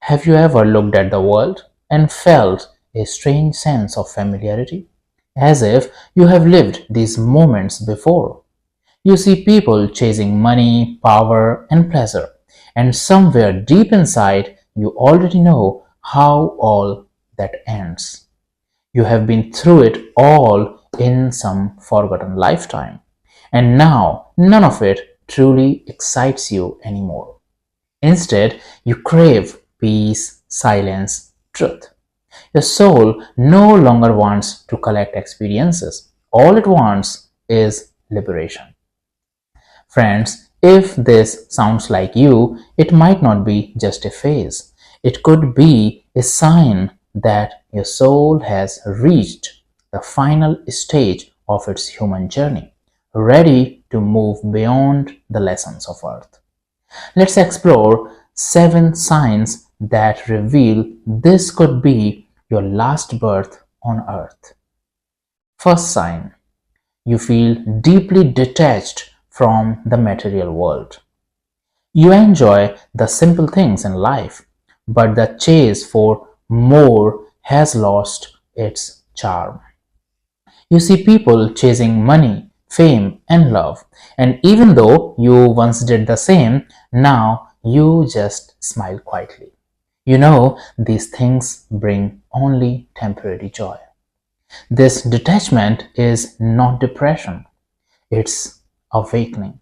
Have you ever looked at the world and felt a strange sense of familiarity, as if you have lived these moments before? You see people chasing money, power, and pleasure, and somewhere deep inside, you already know how all that ends. You have been through it all in some forgotten lifetime, and now none of it truly excites you anymore. Instead, you crave peace, silence, truth. Your soul no longer wants to collect experiences. All it wants is liberation. Friends, if this sounds like you, it might not be just a phase. It could be a sign that your soul has reached the final stage of its human journey, ready to move beyond the lessons of earth. Let's explore 7 signs that reveal this could be your last birth on earth. First sign: you feel deeply detached from the material world. You enjoy the simple things in life, but the chase for more has lost its charm. You see people chasing money, fame, and love, and even though you once did the same, now you just smile quietly. You know these things bring only temporary joy. This detachment is not depression, it's awakening.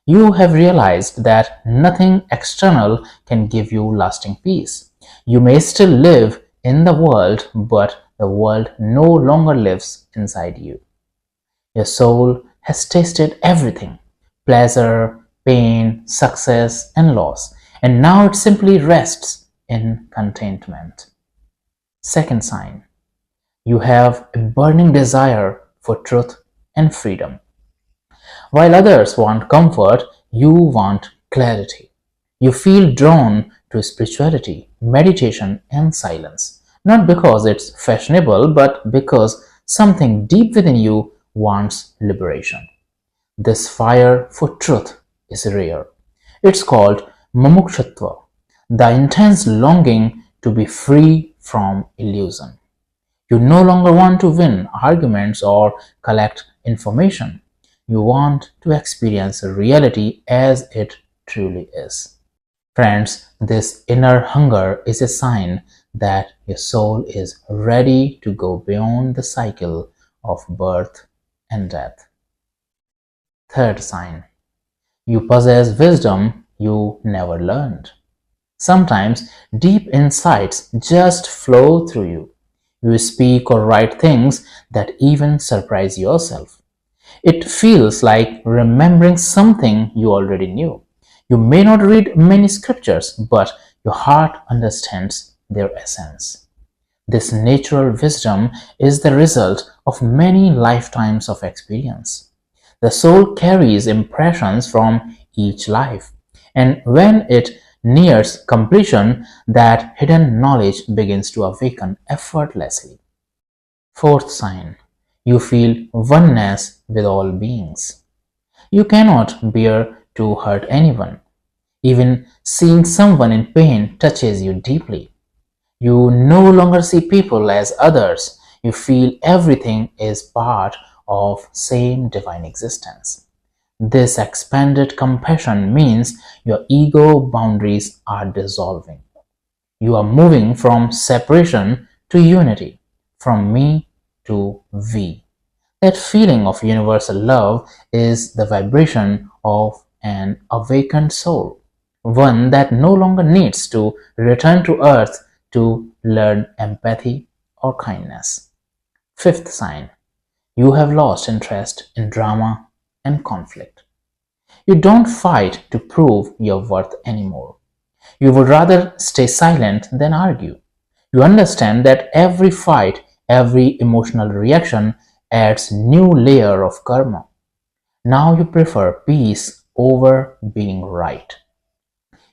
You have realized that nothing external can give you lasting peace. You may still live in the world, but the world no longer lives inside you. Your soul has tasted everything: pleasure, pain, success, and loss, and now it simply rests in contentment. Second sign: you have a burning desire for truth and freedom. While others want comfort, you want clarity. You feel drawn to spirituality, meditation, and silence, not because it's fashionable, but because something deep within you wants liberation. This fire for truth is rare. It's called mumukshutva, the intense longing to be free from illusion. You no longer want to win arguments or collect information. You want to experience reality as it truly is. Friends, this inner hunger is a sign that your soul is ready to go beyond the cycle of birth and death. Third sign: you possess wisdom you never learned. Sometimes deep insights just flow through you. You speak or write things that even surprise yourself. It feels like remembering something you already knew. You may not read many scriptures, but your heart understands their essence. This natural wisdom is the result of many lifetimes of experience. The soul carries impressions from each life, and when it nears completion, that hidden knowledge begins to awaken effortlessly. Fourth sign: you feel oneness with all beings. You cannot bear to hurt anyone. Even seeing someone in pain touches you deeply. You no longer see people as others. You feel everything is part of same divine existence. This expanded compassion means your ego boundaries are dissolving. You are moving from separation to unity, from me to we. That feeling of universal love is the vibration of an awakened soul, one that no longer needs to return to earth to learn empathy or kindness. Fifth sign: you have lost interest in drama and conflict. You don't fight to prove your worth anymore. You would rather stay silent than argue. You understand that every fight, every emotional reaction adds new layer of karma. Now you prefer peace over being right.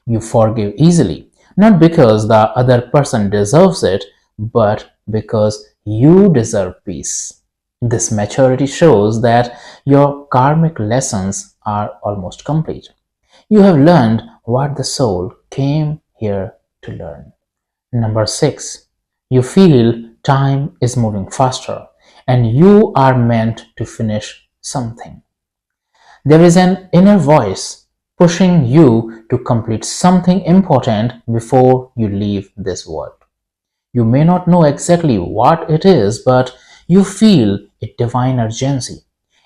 You forgive easily, not because the other person deserves it, but because you deserve peace. This maturity shows that your karmic lessons are almost complete. You have learned what the soul came here to learn. Number 6. You feel time is moving faster and you are meant to finish something. There is an inner voice pushing you to complete something important before you leave this world. You may not know exactly what it is, but you feel a divine urgency,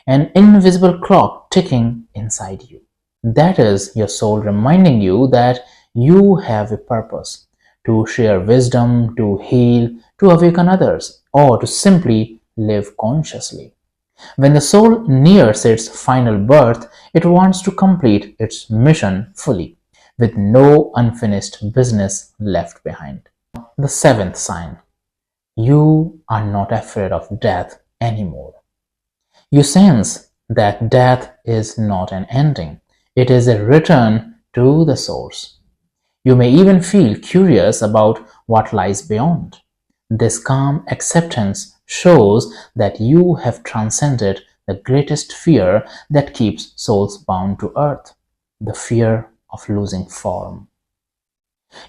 an invisible clock ticking inside you. That is your soul reminding you that you have a purpose to share wisdom, to heal, to awaken others, or to simply live consciously. When the soul nears its final birth, it wants to complete its mission fully, with no unfinished business left behind. The seventh sign: you are not afraid of death anymore. You sense that death is not an ending, it is a return to the source. You may even feel curious about what lies beyond. This calm acceptance shows that you have transcended the greatest fear that keeps souls bound to earth, the fear of losing form.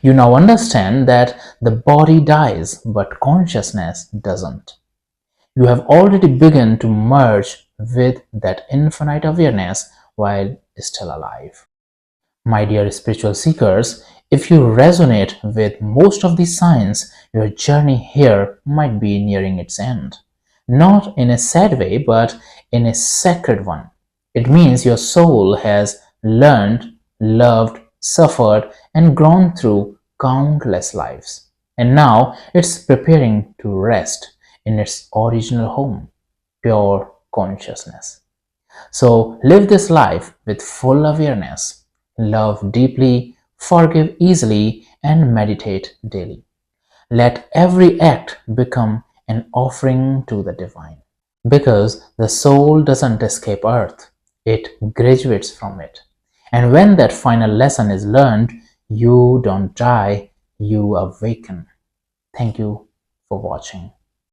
You now understand that the body dies, but consciousness doesn't. You have already begun to merge with that infinite awareness while still alive. My dear spiritual seekers, if you resonate with most of these signs, your journey here might be nearing its end. Not in a sad way, but in a sacred one. It means your soul has learned, loved, suffered, and grown through countless lives. And now it's preparing to rest in its original home, pure consciousness. So live this life with full awareness, love deeply, forgive easily, and meditate daily. Let every act become an offering to the divine. Because the soul doesn't escape earth, it graduates from it. And when that final lesson is learned, you don't die, you awaken. Thank you for watching.